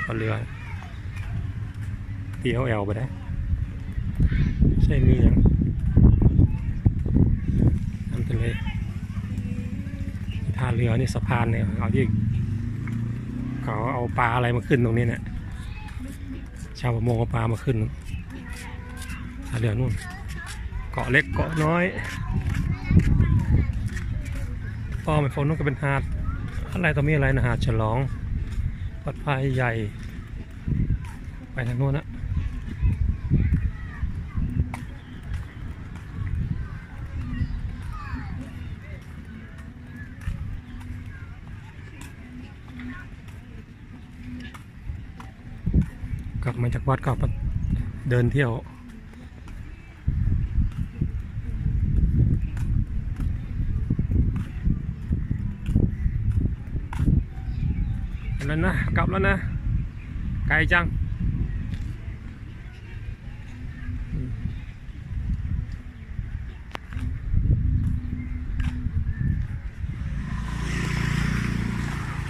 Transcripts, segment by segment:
ก็เรือตีเอาแอลไปได้ใช่มีอย่างน้ำทะเลท่าเรือนี่สะพานเนี่ยเอาที่เขาเอาปลาอะไรมาขึ้นตรงนี้เนี่ยชาวประมงเอาปลามาขึ้นท่าเรือนู่นเกาะเล็กเกาะน้อยก็ไม่พ้นนู่นก็เป็นหาดอะไรตรงนี้อะไรนะหาดฉลองปลอดภัยใหญ่ไปทางโน้นนะกลับมาจากวัดก็เดินเที่ยวแล้วนะกลับแล้วนะไกลจัง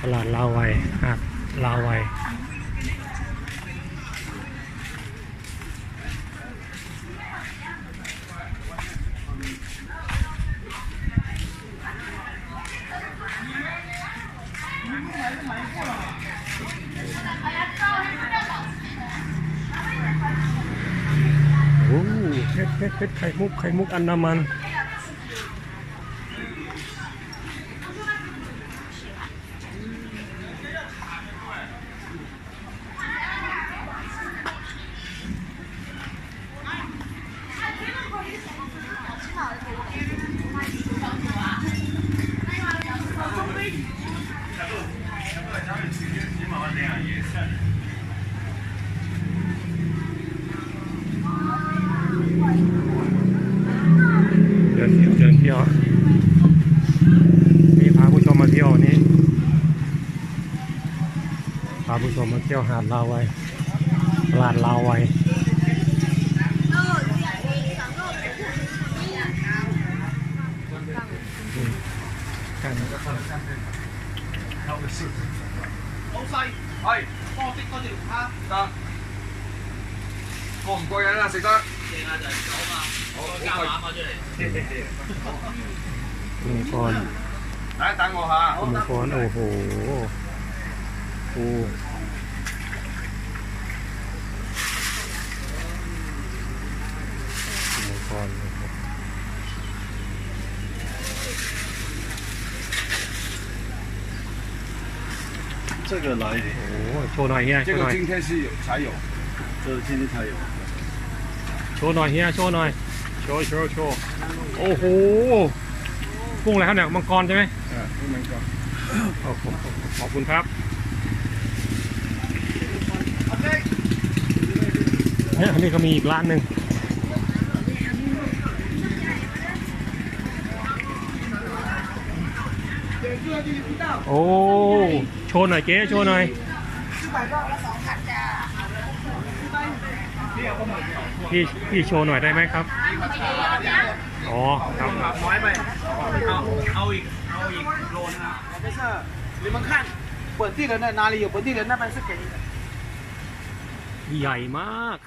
ตลาดลาวไวหาดลาวไวโอ้เพชรไข่มุกอันดามันเดินเที่ยวนี่พาผู้ชมมาเที่ยวนี้พาผู้ชมมาเที่ยวหาดลาวไวตลาดลาวไวกัน老細，係多啲多條蝦得，過唔過癮啊？食得正啊，就係酒嘛，我加碼翻出嚟。มังกร等我下。มังกรโอ้โหมังกร这个来一点，โอ้โชว์หน่อยเฮียโชว์หน่อย今天是有才有，这今天才有。โชว์หน่อยเฮียโชว์หน่อยโชว์โอ้โหกุ้งอะไรครับเนี่ยมังกรใช่ไหม不能講。โอ้โหขอบคุณครับเนี่ยอันนี้ก็มีอีกร้านหนึ่งโอ้โชว์หน่อยเจ๊โชว์หน่อยพี่โชว์หน่อยได้ไหมครับอ๋อครับน้อยไปเอาอีกโลนึงไม่ใช่你们看本地人的哪里有本地人那边是便宜的ใหญ่มาก